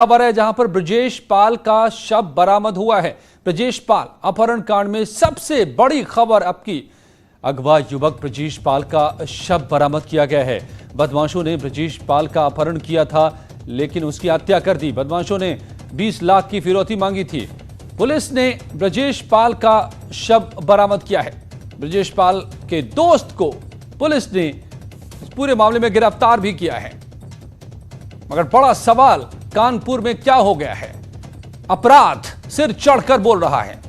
खबर है जहां पर ब्रजेश पाल का शव बरामद हुआ है। ब्रजेश पाल अपहरण कांड में सबसे बड़ी खबर अब की अगवा युवक ब्रजेश पाल का शव बरामद किया गया है। बदमाशों ने ब्रजेश पाल का अपहरण किया था लेकिन उसकी हत्या कर दी। बदमाशों ने 20 लाख की फिरौती मांगी थी। पुलिस ने ब्रजेश पाल का शव बरामद किया है। ब्रजेश पाल के दोस्त को पुलिस ने इस पूरे मामले में गिरफ्तार भी किया है। मगर बड़ा सवाल कानपुर में क्या हो गया है? अपराध सिर चढ़कर बोल रहा है।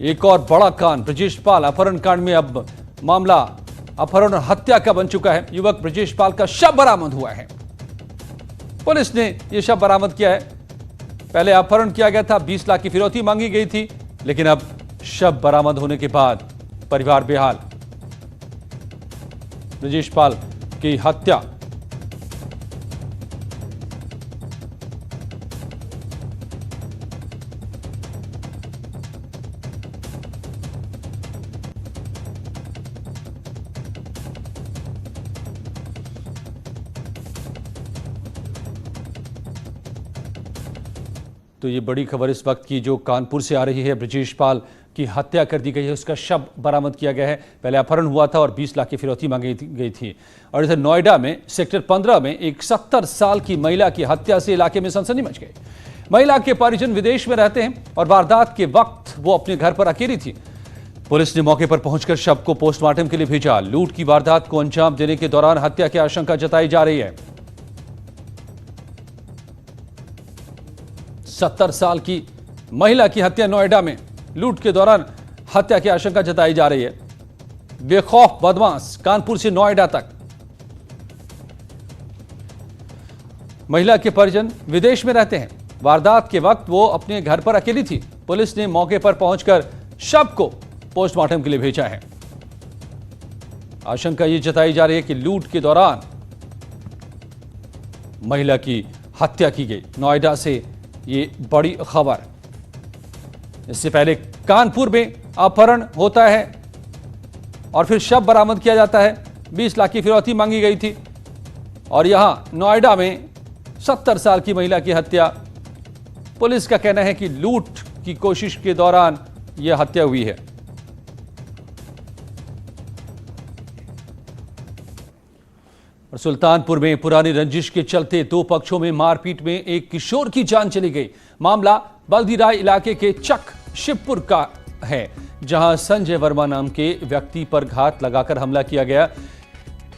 एक और बड़ा कांड ब्रजेश पाल अपहरण कांड में अब मामला अपहरण और हत्या का बन चुका है। युवक ब्रजेश पाल का शव बरामद हुआ है। पुलिस ने यह शव बरामद किया है। पहले अपहरण किया गया था, 20 लाख की फिरौती मांगी गई थी, लेकिन अब शव बरामद होने के बाद परिवार बेहाल। ब्रजेश पाल की हत्या तो ये बड़ी खबर इस वक्त की जो कानपुर से आ रही है। ब्रजेश पाल की हत्या कर दी गई है, उसका शव बरामद किया गया है। पहले अपहरण हुआ था और 20 लाख की फिरौती मांगी गई थी। और इधर नोएडा में सेक्टर 15 में एक 70 साल की महिला की हत्या से इलाके में सनसनी मच गई। महिला के परिजन विदेश में रहते हैं और वारदात के वक्त वो अपने घर पर अकेली थी। पुलिस ने मौके पर पहुंचकर शव को पोस्टमार्टम के लिए भेजा। लूट की वारदात को अंजाम देने के दौरान हत्या की आशंका जताई जा रही है। 70 साल की महिला की हत्या नोएडा में लूट के दौरान हत्या की आशंका जताई जा रही है। बेखौफ बदमाश कानपुर से नोएडा तक। महिला के परिजन विदेश में रहते हैं। वारदात के वक्त वो अपने घर पर अकेली थी। पुलिस ने मौके पर पहुंचकर शव को पोस्टमार्टम के लिए भेजा है। आशंका ये जताई जा रही है कि लूट के दौरान महिला की हत्या की गई। नोएडा से ये बड़ी खबर। इससे पहले कानपुर में अपहरण होता है और फिर शव बरामद किया जाता है। 20 लाख की फिरौती मांगी गई थी और यहां नोएडा में 70 साल की महिला की हत्या। पुलिस का कहना है कि लूट की कोशिश के दौरान यह हत्या हुई है। और सुल्तानपुर में पुरानी रंजिश के चलते दो पक्षों में मारपीट में एक किशोर की जान चली गई। मामला बल्दीराय इलाके के चक शिवपुर का है, जहां संजय वर्मा नाम के व्यक्ति पर घात लगाकर हमला किया गया।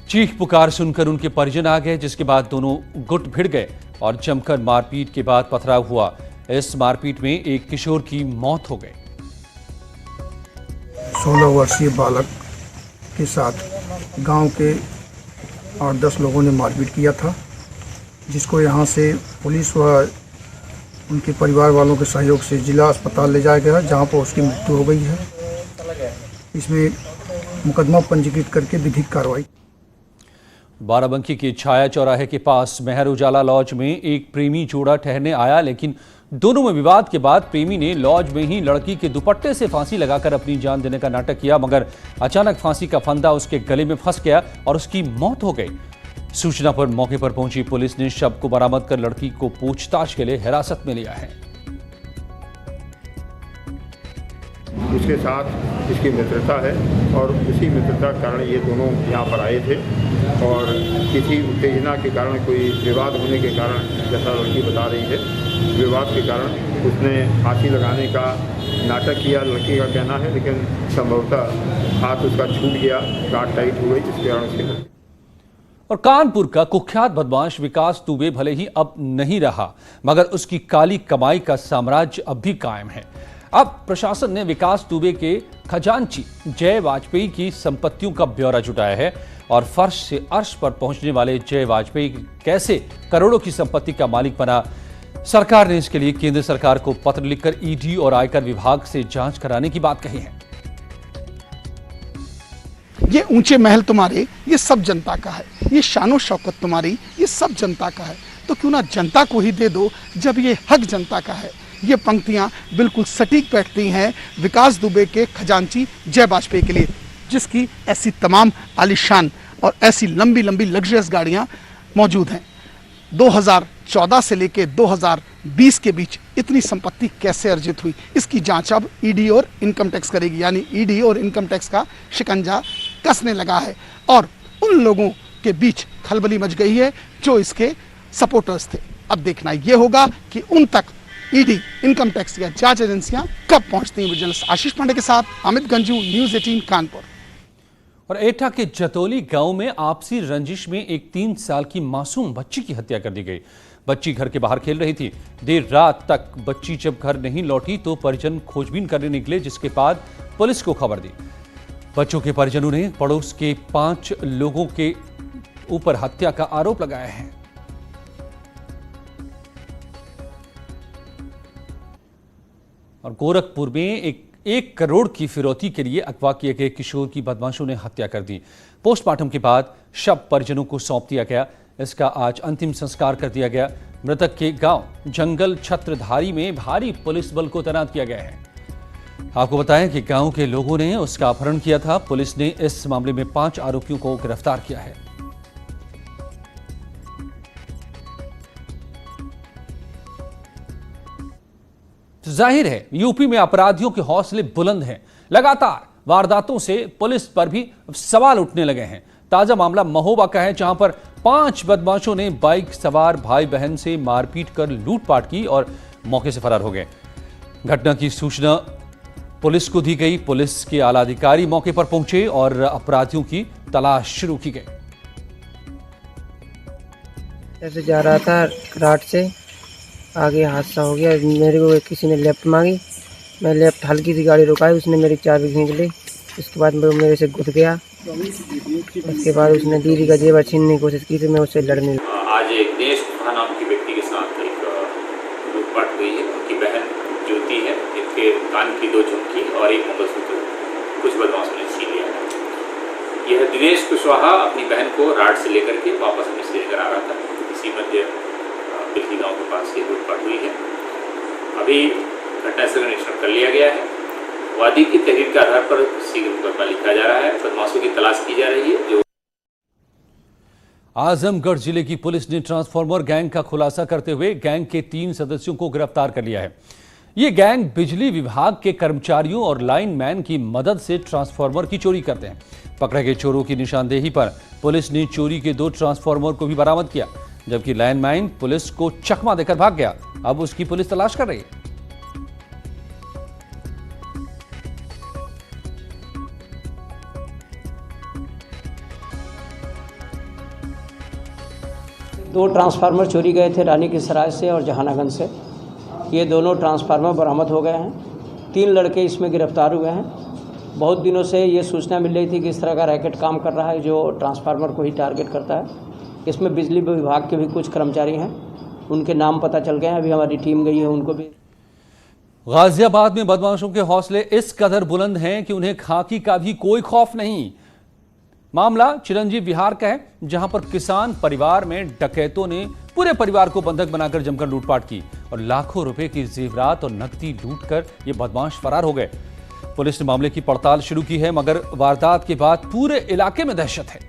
चीख पुकार सुनकर उनके परिजन आ गए, जिसके बाद दोनों गुट भिड़ गए और जमकर मारपीट के बाद पथराव हुआ। इस मारपीट में एक किशोर की मौत हो गई। 16 वर्षीय बालक के साथ गांव के 8-10 लोगों ने मारपीट किया था, जिसको यहां से पुलिस व उनके परिवार वालों के सहयोग से जिला अस्पताल ले जाया गया, जहां पर उसकी मृत्यु हो गई है। इसमें मुकदमा पंजीकृत करके विधिक कार्रवाई। बाराबंकी के छाया चौराहे के पास मेहर उजाला लॉज में एक प्रेमी जोड़ा ठहरने आया, लेकिन दोनों में विवाद के बाद प्रेमी ने लॉज में ही लड़की के दुपट्टे से फांसी लगाकर अपनी जान देने का नाटक किया, मगर अचानक फांसी का फंदा उसके गले में फंस गया और उसकी मौत हो गई। सूचना पर मौके पर पहुंची पुलिस ने शव को बरामद कर लड़की को पूछताछ के लिए हिरासत में लिया है। उसके साथ इसकी मित्रता है और उसी मित्रता के कारण ये दोनों यहाँ पर आए थे और किसी उत्तेजना के कारण, कोई विवाद होने के कारण, जैसा लड़की बता रही है, विवाद के कारण उसने फांसी लगाने का नाटक किया, लड़की का कहना है, लेकिन संभवतः हाथ उसका छूट गया, गांठ टाइट हो गई, जिसके कारण उसकी। और कानपुर का कुख्यात बदमाश विकास दुबे भले ही अब नहीं रहा, मगर उसकी काली कमाई का साम्राज्य अब भी कायम है। अब प्रशासन ने विकास दुबे के खजांची जय वाजपेयी की संपत्तियों का ब्यौरा जुटाया है और फर्श से अर्श पर पहुंचने वाले जय वाजपेयी कैसे करोड़ों की संपत्ति का मालिक बना। सरकार ने इसके लिए केंद्र सरकार को पत्र लिखकर ईडी और आयकर विभाग से जांच कराने की बात कही है। ये ऊंचे महल तुम्हारे, ये सब जनता का है। ये शानो शौकत तुम्हारी, ये सब जनता का है। तो क्यों ना जनता को ही दे दो, जब ये हक जनता का है। ये पंक्तियां बिल्कुल सटीक बैठती हैं विकास दुबे के खजांची जय वाजपेयी के लिए, जिसकी ऐसी तमाम आलिशान और ऐसी लंबी लंबी लग्जरियस गाड़ियां मौजूद हैं। 2014 से लेकर 2020 के बीच इतनी संपत्ति कैसे अर्जित हुई, इसकी जांच अब ईडी और इनकम टैक्स करेगी। यानी ईडी और इनकम टैक्स का शिकंजा कसने लगा है और उन लोगों के बीच खलबली मच गई है जो इसके सपोर्टर्स थे। अब देखना यह होगा कि उन तक ईडी, इनकम टैक्स या जांच एजेंसियां कब पहुंचती हैं। जर्नलिस्ट आशीष पांडे के साथ अमित गंजू, न्यूज़ 18 कानपुर। और एटा के जतौली गांव में आपसी रंजिश में एक 3 साल की मासूम बच्ची की हत्या कर दी गई। बच्ची घर के बाहर खेल रही थी। देर रात तक बच्ची जब घर नहीं लौटी तो परिजन खोजबीन करने निकले, जिसके बाद पुलिस को खबर दी। बच्चों के परिजनों ने पड़ोस के 5 लोगों के ऊपर हत्या का आरोप लगाया है। और गोरखपुर में 1 करोड़ की फिरौती के लिए अगवा किए गए किशोर की बदमाशों ने हत्या कर दी। पोस्टमार्टम के बाद शव परिजनों को सौंप दिया गया। इसका आज अंतिम संस्कार कर दिया गया। मृतक के गांव जंगल छत्रधारी में भारी पुलिस बल को तैनात किया गया है। आपको बताएं कि गांव के लोगों ने उसका अपहरण किया था। पुलिस ने इस मामले में 5 आरोपियों को गिरफ्तार किया है। जाहिर है यूपी में अपराधियों के हौसले बुलंद हैं। लगातार वारदातों से पुलिस पर भी सवाल उठने लगे हैं। ताजा मामला महोबा का है, जहां पर 5 बदमाशों ने बाइक सवार भाई बहन से मारपीट कर लूटपाट की और मौके से फरार हो गए। घटना की सूचना पुलिस को दी गई। पुलिस के आला अधिकारी मौके पर पहुंचे और अपराधियों की तलाश शुरू की गई। ऐसे जा रहा था रात से, आगे हादसा हो गया। मेरे को किसी ने लेफ्ट मांगी, मैं लेफ्ट हल्की सी गाड़ी रुकाई, उसने मेरी चाबी खींच ली। उसके बाद वो मेरे से घुस गया। उसके बाद उसने दीदी का जेवर छीनने की कोशिश की, तो मैं उससे लड़ने लगा। आज एक दिनेश कुमार नाम के व्यक्ति के साथ एक लूटपाट हुई है। उनकी बहन ज्योति है, इनके कान की 2 झुमकी और एक मंगलसूत्र कुछ बदमाशों ने छीन लिया। यह दिनेश कुशवाहा अपनी बहन को राड से लेकर के वापस अपने से लेकर आ रहा था। इसी मध्य बिल्की गांव के पास ये लूटपाट हुई है। अभी घटनास्थल का निरीक्षण कर लिया गया है। वादी की तहरीर के आधार पर शीघ्र मुकदमा लिखा जा रहा है। बदमाशों की तलाश की जा रही है। जो आजमगढ़ जिले की पुलिस ने ट्रांसफार्मर गैंग का खुलासा करते हुए गैंग के 3 सदस्यों को गिरफ्तार कर लिया है। ये गैंग बिजली विभाग के कर्मचारियों और लाइनमैन की मदद से ट्रांसफार्मर की चोरी करते हैं। पकड़े गए चोरों की निशानदेही पर पुलिस ने चोरी के 2 ट्रांसफार्मर को भी बरामद किया, जबकि लाइनमैन पुलिस को चकमा देकर भाग गया। अब उसकी पुलिस तलाश कर रही है। दो ट्रांसफार्मर चोरी गए थे रानी की सराय से और जहानागंज से। ये दोनों ट्रांसफार्मर बरामद हो गए हैं। 3 लड़के इसमें गिरफ्तार हुए हैं। बहुत दिनों से ये सूचना मिल रही थी कि इस तरह का रैकेट काम कर रहा है जो ट्रांसफार्मर को ही टारगेट करता है। इसमें बिजली विभाग के भी कुछ कर्मचारी हैं, उनके नाम पता चल गए हैं। अभी हमारी टीम गई है उनको भी। गाजियाबाद में बदमाशों के हौसले इस कदर बुलंद हैं कि उन्हें खाकी का भी कोई खौफ नहीं। मामला चिरंजीव विहार का है, जहां पर किसान परिवार में डकैतों ने पूरे परिवार को बंधक बनाकर जमकर लूटपाट की और लाखों रुपए की जेवरात और नकदी लूटकर ये बदमाश फरार हो गए। पुलिस ने मामले की पड़ताल शुरू की है, मगर वारदात के बाद पूरे इलाके में दहशत है।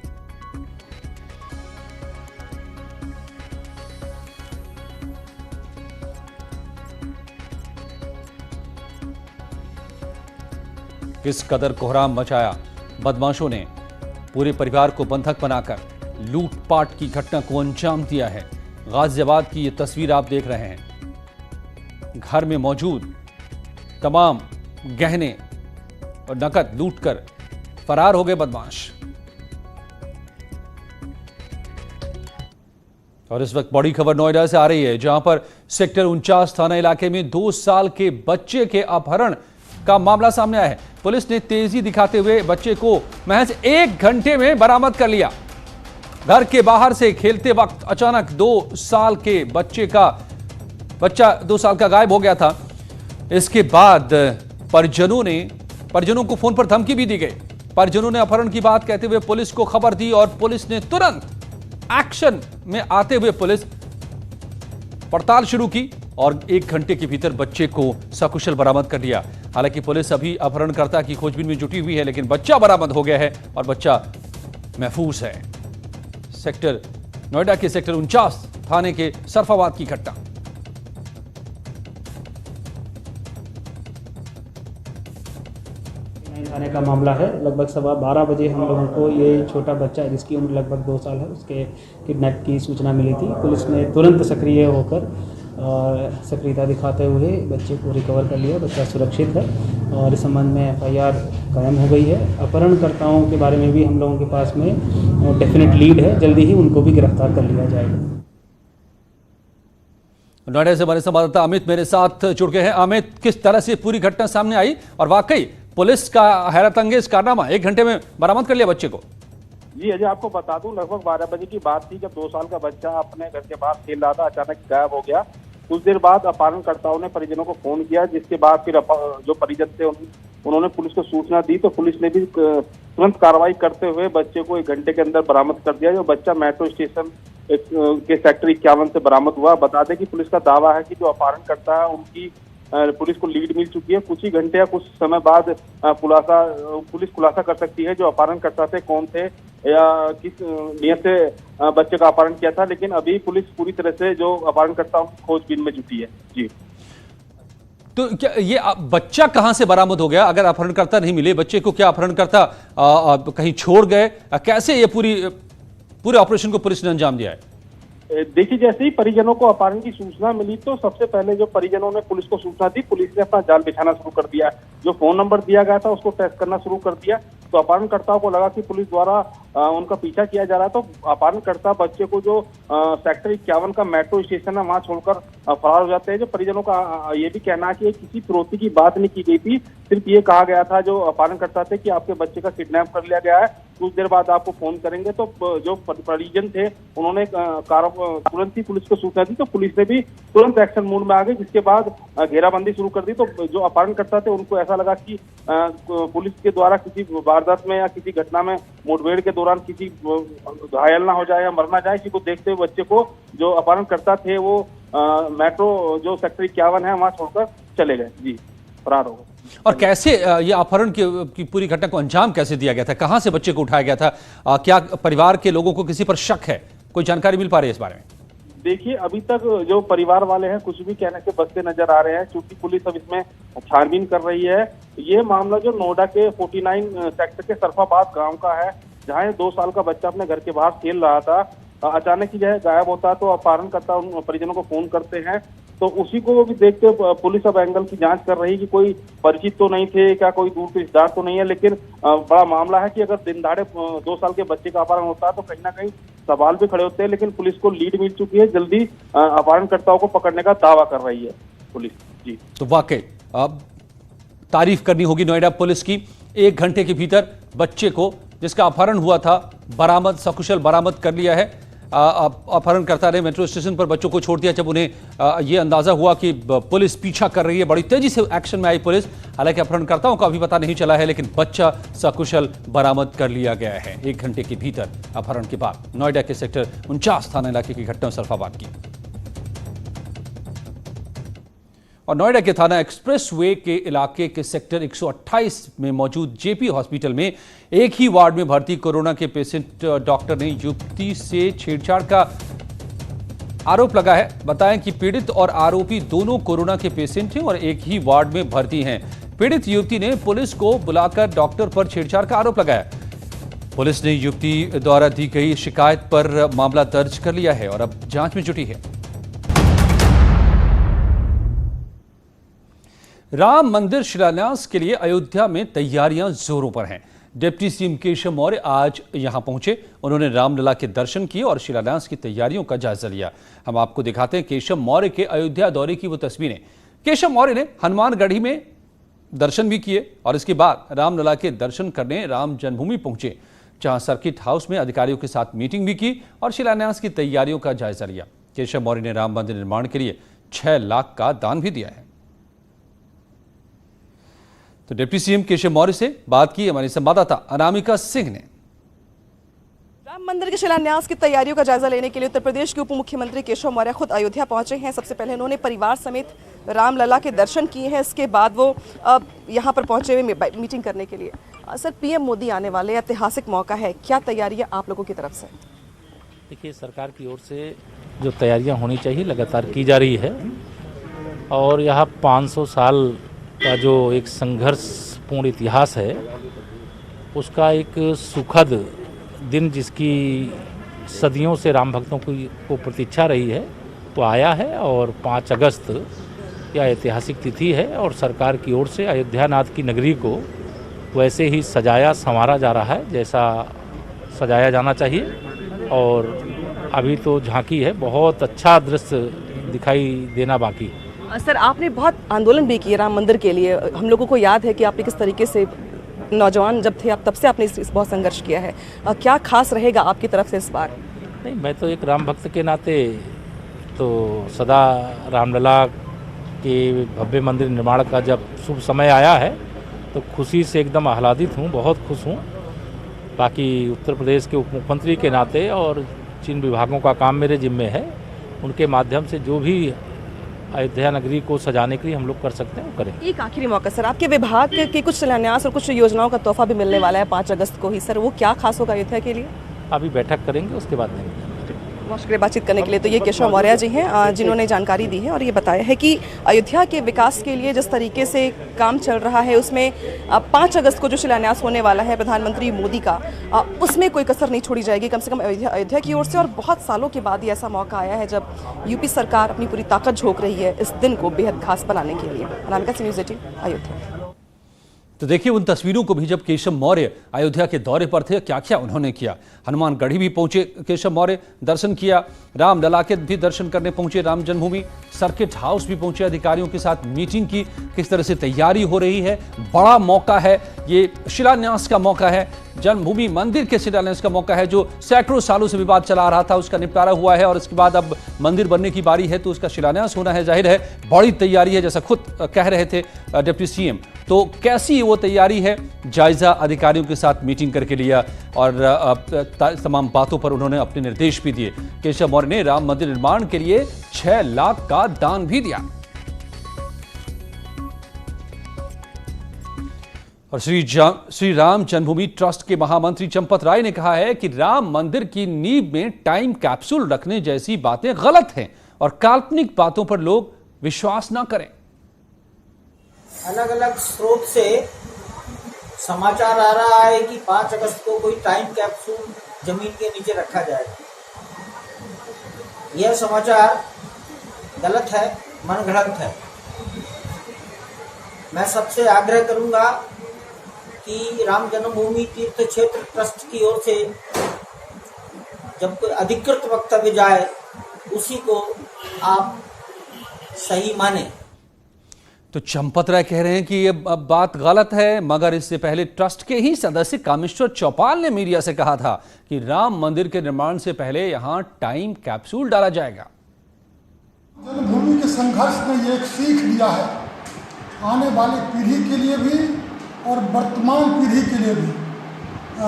किस कदर कोहराम मचाया। बदमाशों ने पूरे परिवार को बंधक बनाकर लूटपाट की घटना को अंजाम दिया है। गाजियाबाद की ये तस्वीर आप देख रहे हैं। घर में मौजूद तमाम गहने और नकद लूटकर फरार हो गए बदमाश। और इस वक्त बड़ी खबर नोएडा से आ रही है, जहां पर सेक्टर 49 थाना इलाके में 2 साल के बच्चे के अपहरण का मामला सामने आया है। पुलिस ने तेजी दिखाते हुए बच्चे को महज 1 घंटे में बरामद कर लिया। घर के बाहर से खेलते वक्त अचानक 2 साल के बच्चा 2 साल का गायब हो गया था। इसके बाद परिजनों को फोन पर धमकी भी दी गई। परिजनों ने अपहरण की बात कहते हुए पुलिस को खबर दी और पुलिस ने तुरंत एक्शन में आते हुए पुलिस पड़ताल शुरू की और 1 घंटे के भीतर बच्चे को सकुशल बरामद कर लिया। हालांकि पुलिस अभी अपहरणकर्ता की खोजबीन में जुटी हुई है, लेकिन बच्चा बरामद हो गया है और बच्चा महफूज है। नोएडा के सेक्टर 49 थाने के सरफाबाद की घटना। थाने का मामला है। लगभग 12:15 बजे हम लोगों को ये छोटा बच्चा जिसकी उम्र लगभग 2 साल है उसके किडनैप की सूचना मिली थी। पुलिस ने तुरंत सक्रिय होकर सक्रियता दिखाते हुए बच्चे को रिकवर कर लिया। बच्चा सुरक्षित है और इस संबंध में FIR कायम हो गई है। अपहरणकर्ताओं के बारे में भी हम लोगों के पास में डेफिनेट लीड है, जल्दी ही उनको भी गिरफ्तार कर लिया जाएगा। नोएडा से हमारे संवाददाता अमित मेरे साथ जुड़ गए हैं। अमित, किस तरह से पूरी घटना सामने आई और वाकई पुलिस का हैरत अंगेज कारनामा 1 घंटे में बरामद कर लिया बच्चे को? जी अजय, आपको बता दूं लगभग 12 बजे की बात थी जब 2 साल का बच्चा अपने घर के बाहर खेल रहा था, अचानक गायब हो गया। कुछ देर बाद अपहरणकर्ताओं ने परिजनों को फोन किया, जिसके बाद फिर जो परिजन थे उन्होंने पुलिस को सूचना दी, तो पुलिस ने भी तुरंत कार्रवाई करते हुए बच्चे को 1 घंटे के अंदर बरामद कर दिया। जो बच्चा मेट्रो स्टेशन के सेक्टर 51 से बरामद हुआ। बता दें कि पुलिस का दावा है कि जो अपहरणकर्ता है उनकी पुलिस को लीड मिल चुकी है। कुछ ही घंटे या कुछ समय बाद पुलिस खुलासा कर सकती है जो अपहरणकर्ता थे, कौन थे या किस नियत से बच्चे का अपहरण किया था। लेकिन अभी पुलिस पूरी तरह से जो अपहरणकर्ता की खोजबीन में जुटी है। जी, तो क्या ये बच्चा कहां से बरामद हो गया? अगर अपहरणकर्ता नहीं मिले, बच्चे को क्या अपहरणकर्ता कहीं छोड़ गए? कैसे ये पूरे ऑपरेशन को पुलिस ने अंजाम दिया है? देखिए, जैसे ही परिजनों को अपहरण की सूचना मिली तो सबसे पहले जो परिजनों ने पुलिस को सूचना दी, पुलिस ने अपना जाल बिछाना शुरू कर दिया। जो फोन नंबर दिया गया था उसको ट्रेस करना शुरू कर दिया। तो अपहरणकर्ताओं को लगा कि पुलिस द्वारा उनका पीछा किया जा रहा, तो अपहरणकर्ता बच्चे को जो सेक्टर 51 का मेट्रो स्टेशन है वहां छोड़कर फरार हो जाते हैं। जो परिजनों का ये भी कहना है कि किसी फिरौती की बात नहीं की गई थी, सिर्फ ये कहा गया था जो अपहरणकर्ता थे कि आपके बच्चे का किडनैप कर लिया गया है, कुछ देर बाद आपको फोन करेंगे। तो जो परिजन थे उन्होंने तुरंत ही पुलिस को सूचना दी, तो पुलिस ने भी तुरंत एक्शन मोड में आ गई, जिसके बाद घेराबंदी शुरू कर दी। तो जो अपहरणकर्ता थे उनको ऐसा लगा कि पुलिस के द्वारा किसी वारदात में या किसी घटना में मुठभेड़ के दौरान किसी घायल ना हो जाए या मर ना जाए, इसी को देखते हुए बच्चे को जो अपहरणकर्ता थे वो मेट्रो जो सेक्टर 51 है वहां छोड़कर चले गए। जी, फरार हो गए। और कैसे ये अपहरण की पूरी घटना को अंजाम कैसे दिया गया था? कहां से बच्चे को उठाया गया था? क्या परिवार के लोगों को किसी पर शक है? कोई जानकारी मिल पा रही है इस बारे में? देखिए, अभी तक जो परिवार वाले हैं कुछ भी कहने से बचते नजर आ रहे हैं, क्योंकि पुलिस अब इसमें छानबीन कर रही है। ये मामला जो नोएडा के 49 सेक्टर के सरफाबाद गांव का है, जहां 2 साल का बच्चा अपने घर के बाहर खेल रहा था, अचानक ही जो है गायब होता है। तो अपहरणकर्ता उन परिजनों को फोन करते हैं, तो उसी को भी देखते पुलिस अब एंगल की जांच कर रही है कि कोई परिचित तो नहीं थे, क्या कोई दूर के रिश्तेदार तो नहीं है। लेकिन बड़ा मामला है कि अगर दिन दहाड़े 2 साल के बच्चे का अपहरण होता है तो कहीं ना कहीं सवाल भी खड़े होते हैं। लेकिन पुलिस को लीड मिल चुकी है, जल्दी अपहरणकर्ताओं को पकड़ने का दावा कर रही है पुलिस। जी, तो वाकई अब तारीफ करनी होगी नोएडा पुलिस की। 1 घंटे के भीतर बच्चे को जिसका अपहरण हुआ था सकुशल बरामद कर लिया है। अपहरणकर्ता ने मेट्रो स्टेशन पर बच्चों को छोड़ दिया जब उन्हें ये अंदाजा हुआ कि पुलिस पीछा कर रही है। बड़ी तेजी से एक्शन में आई पुलिस। हालांकि अपहरणकर्ताओं का अभी पता नहीं चला है, लेकिन बच्चा सकुशल बरामद कर लिया गया है 1 घंटे के भीतर अपहरण के बाद। नोएडा के सेक्टर 49 थाना इलाके की घटना सरफाबाद की। और नोएडा के थाना एक्सप्रेसवे के इलाके के सेक्टर 128 में मौजूद जेपी हॉस्पिटल में एक ही वार्ड में भर्ती कोरोना के पेशेंट डॉक्टर ने युवती से छेड़छाड़ का आरोप लगा है। बताएं कि पीड़ित और आरोपी दोनों कोरोना के पेशेंट हैं और एक ही वार्ड में भर्ती हैं। पीड़ित युवती ने पुलिस को बुलाकर डॉक्टर पर छेड़छाड़ का आरोप लगाया। पुलिस ने युवती द्वारा दी गई शिकायत पर मामला दर्ज कर लिया है और अब जांच में जुटी है। राम मंदिर शिलान्यास के लिए अयोध्या में तैयारियां जोरों पर हैं। डिप्टी सीएम केशव मौर्य आज यहां पहुंचे। उन्होंने रामलला के दर्शन किए और शिलान्यास की तैयारियों का जायजा लिया। हम आपको दिखाते हैं केशव मौर्य के अयोध्या दौरे की वो तस्वीरें। केशव मौर्य ने हनुमानगढ़ी में दर्शन भी किए और इसके बाद रामलला के दर्शन करने राम जन्मभूमि पहुंचे, जहां सर्किट हाउस में अधिकारियों के साथ मीटिंग भी की और शिलान्यास की तैयारियों का जायजा लिया। केशव मौर्य ने राम मंदिर निर्माण के लिए 6 लाख का दान भी दिया है। तो डिप्टी सीएम केशव मौर्य से बात की हमारी संवाददाता अनामिका सिंह ने। राम मंदिर के शिलान्यास की तैयारियों का जायजा लेने के लिए उत्तर प्रदेश के उप मुख्यमंत्री केशव मौर्य खुद अयोध्या पहुंचे हैं। सबसे पहले उन्होंने परिवार समेत रामलला के दर्शन किए हैं। इसके बाद वो यहां पर पहुंचे हुए मीटिंग करने के लिए। सर, पीएम मोदी आने वाले, ऐतिहासिक मौका है, क्या तैयारी है आप लोगों की तरफ से? देखिए, सरकार की ओर से जो तैयारियां होनी चाहिए लगातार की जा रही है। और यहाँ 500 साल का जो एक संघर्षपूर्ण इतिहास है उसका एक सुखद दिन, जिसकी सदियों से राम भक्तों को प्रतीक्षा रही है, तो आया है। और 5 अगस्त यह ऐतिहासिक तिथि है और सरकार की ओर से अयोध्यानाथ की नगरी को वैसे ही सजाया संवारा जा रहा है जैसा सजाया जाना चाहिए। और अभी तो झांकी है, बहुत अच्छा दृश्य दिखाई देना बाकी है। सर, आपने बहुत आंदोलन भी किए राम मंदिर के लिए। हम लोगों को याद है कि आपने किस तरीके से नौजवान जब थे आप तब से आपने इस बहुत संघर्ष किया है। क्या खास रहेगा आपकी तरफ से इस बार? नहीं, मैं तो एक राम भक्त के नाते तो सदा रामलला के भव्य मंदिर निर्माण का जब शुभ समय आया है तो खुशी से एकदम आह्लादित हूँ, बहुत खुश हूँ। बाकी उत्तर प्रदेश के उप मुख्यमंत्री के नाते और जिन विभागों का काम मेरे जिम्मे है उनके माध्यम से जो भी अयोध्या नगरी को सजाने के लिए हम लोग कर सकते हैं वो करें। एक आखिरी मौका सर, आपके विभाग के कुछ शिलान्यास और कुछ योजनाओं का तोहफा भी मिलने वाला है 5 अगस्त को ही सर, वो क्या खास होगा अयोध्या के लिए? अभी बैठक करेंगे, उसके बाद नहीं। बहुत शुक्रिया बातचीत करने के लिए। तो ये केशव मौर्य जी हैं जिन्होंने जानकारी दी है और ये बताया है कि अयोध्या के विकास के लिए जिस तरीके से काम चल रहा है उसमें 5 अगस्त को जो शिलान्यास होने वाला है प्रधानमंत्री मोदी का, उसमें कोई कसर नहीं छोड़ी जाएगी, कम से कम अयोध्या की ओर से। और बहुत सालों के बाद ही ऐसा मौका आया है जब यूपी सरकार अपनी पूरी ताकत झोंक रही है इस दिन को बेहद खास बनाने के लिए। अनामिका सिंह, न्यूज़ 18 अयोध्या। तो देखिए उन तस्वीरों को भी जब केशव मौर्य अयोध्या के दौरे पर थे, क्या क्या उन्होंने किया। हनुमानगढ़ी भी पहुंचे केशव मौर्य, दर्शन किया। रामलला के भी दर्शन करने पहुंचे, राम जन्मभूमि सर्किट हाउस भी पहुंचे, अधिकारियों के साथ मीटिंग की, किस तरह से तैयारी हो रही है। बड़ा मौका है ये, शिलान्यास का मौका है, जन्मभूमि मंदिर के शिलान्यास का मौका है। जो सैकड़ों सालों से विवाद चला रहा था उसका निपटारा हुआ है और इसके बाद अब मंदिर बनने की बारी है तो उसका शिलान्यास होना है। जाहिर है बड़ी तैयारी है, जैसा खुद कह रहे थे डिप्टी सीएम। तो कैसी वो तैयारी है, जायजा अधिकारियों के साथ मीटिंग करके लिया और तमाम बातों पर उन्होंने अपने निर्देश भी दिए। केशव मौर्य ने राम मंदिर निर्माण के लिए 6 लाख का दान भी दिया। और श्री राम जन्मभूमि ट्रस्ट के महामंत्री चंपत राय ने कहा है कि राम मंदिर की नींव में टाइम कैप्सूल रखने जैसी बातें गलत हैं और काल्पनिक बातों पर लोग विश्वास ना करें। अलग अलग स्रोत से समाचार आ रहा है कि 5 अगस्त को कोई टाइम कैप्सूल जमीन के नीचे रखा जाएगा। यह समाचार गलत है, मनगढ़ंत है। मैं सबसे आग्रह करूंगा कि राम जन्मभूमि तीर्थ क्षेत्र ट्रस्ट की ओर से जब कोई अधिकृत वक्तव्य जाए उसी को आप सही माने। तो चंपत राय कह रहे हैं कि ये बात गलत है, मगर इससे पहले ट्रस्ट के ही सदस्य कामेश्वर चौपाल ने मीडिया से कहा था कि राम मंदिर के निर्माण से पहले यहां टाइम कैप्सूल डाला जाएगा। जन्मभूमि के संघर्ष ने ये एक सीख दिया है आने वाली पीढ़ी के लिए भी और वर्तमान पीढ़ी के लिए भी।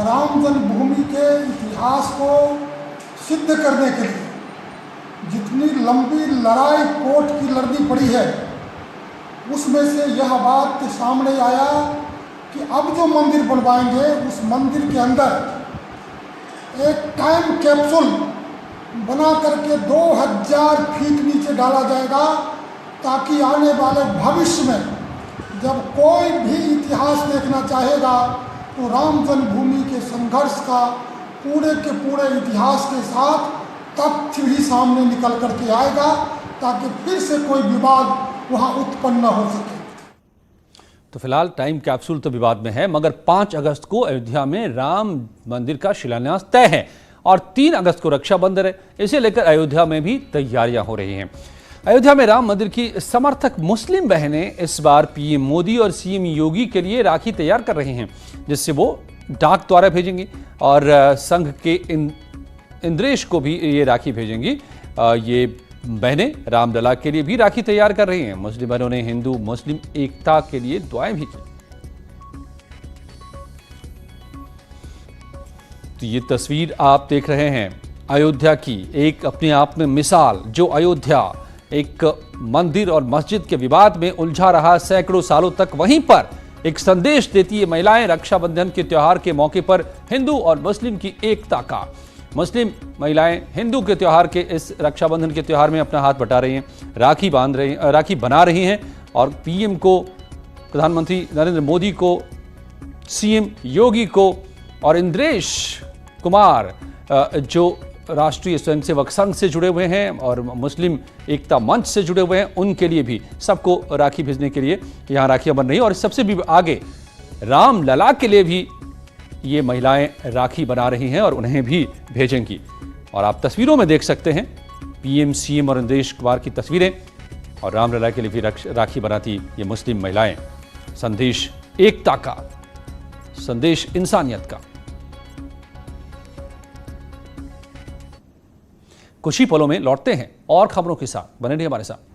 राम जन्मभूमि के इतिहास को सिद्ध करने के लिए जितनी लंबी लड़ाई कोर्ट की लड़नी पड़ी है उसमें से यह बात सामने आया कि अब जो मंदिर बनवाएंगे उस मंदिर के अंदर एक टाइम कैप्सूल बना करके 2000 फीट नीचे डाला जाएगा ताकि आने वाले भविष्य में जब कोई भी इतिहास देखना चाहेगा तो राम जन्मभूमि के संघर्ष का पूरे के पूरे इतिहास के साथ तथ्य भी सामने निकल करके आएगा ताकि फिर से कोई विवाद वहां उत्पन्न न हो सके। तो फिलहाल टाइम कैप्सूल तो विवाद में है, मगर 5 अगस्त को अयोध्या में राम मंदिर का शिलान्यास तय है और 3 अगस्त को रक्षाबंधन है। इसे लेकर अयोध्या में भी तैयारियां हो रही हैं। अयोध्या में राम मंदिर की समर्थक मुस्लिम बहनें इस बार पीएम मोदी और सीएम योगी के लिए राखी तैयार कर रही हैं, जिससे वो डाक द्वारा भेजेंगी और संघ के इंद्रेश को भी ये राखी भेजेंगी। ये बहनें रामलला के लिए भी राखी तैयार कर रही हैं। मुस्लिम बहनों ने हिंदू मुस्लिम एकता के लिए दुआएं भी की। तो ये तस्वीर आप देख रहे हैं अयोध्या की, एक अपने आप में मिसाल। जो अयोध्या एक मंदिर और मस्जिद के विवाद में उलझा रहा सैकड़ों सालों तक, वहीं पर एक संदेश देती है महिलाएं रक्षाबंधन के त्योहार के मौके पर हिंदू और मुस्लिम की एकता का। मुस्लिम महिलाएं हिंदू के त्यौहार के इस रक्षाबंधन के त्यौहार में अपना हाथ बटा रही हैं, राखी बना रही हैं और पीएम को, प्रधानमंत्री नरेंद्र मोदी को, सीएम योगी को और इंद्रेश कुमार जो राष्ट्रीय स्वयंसेवक संघ से जुड़े हुए हैं और मुस्लिम एकता मंच से जुड़े हुए हैं, उनके लिए भी सबको राखी भेजने के लिए यहाँ राखियां बन रही हैं। और सबसे भी आगे रामलला के लिए भी ये महिलाएं राखी बना रही हैं और उन्हें भी भेजेंगी। और आप तस्वीरों में देख सकते हैं पीएम, सीएम और इंद्रेश कुमार की तस्वीरें, और रामलला के लिए भी राखी बनाती ये मुस्लिम महिलाएं। संदेश एकता का, संदेश इंसानियत का। कुछ ही पलों में लौटते हैं और खबरों के साथ, बने रहिए हमारे साथ।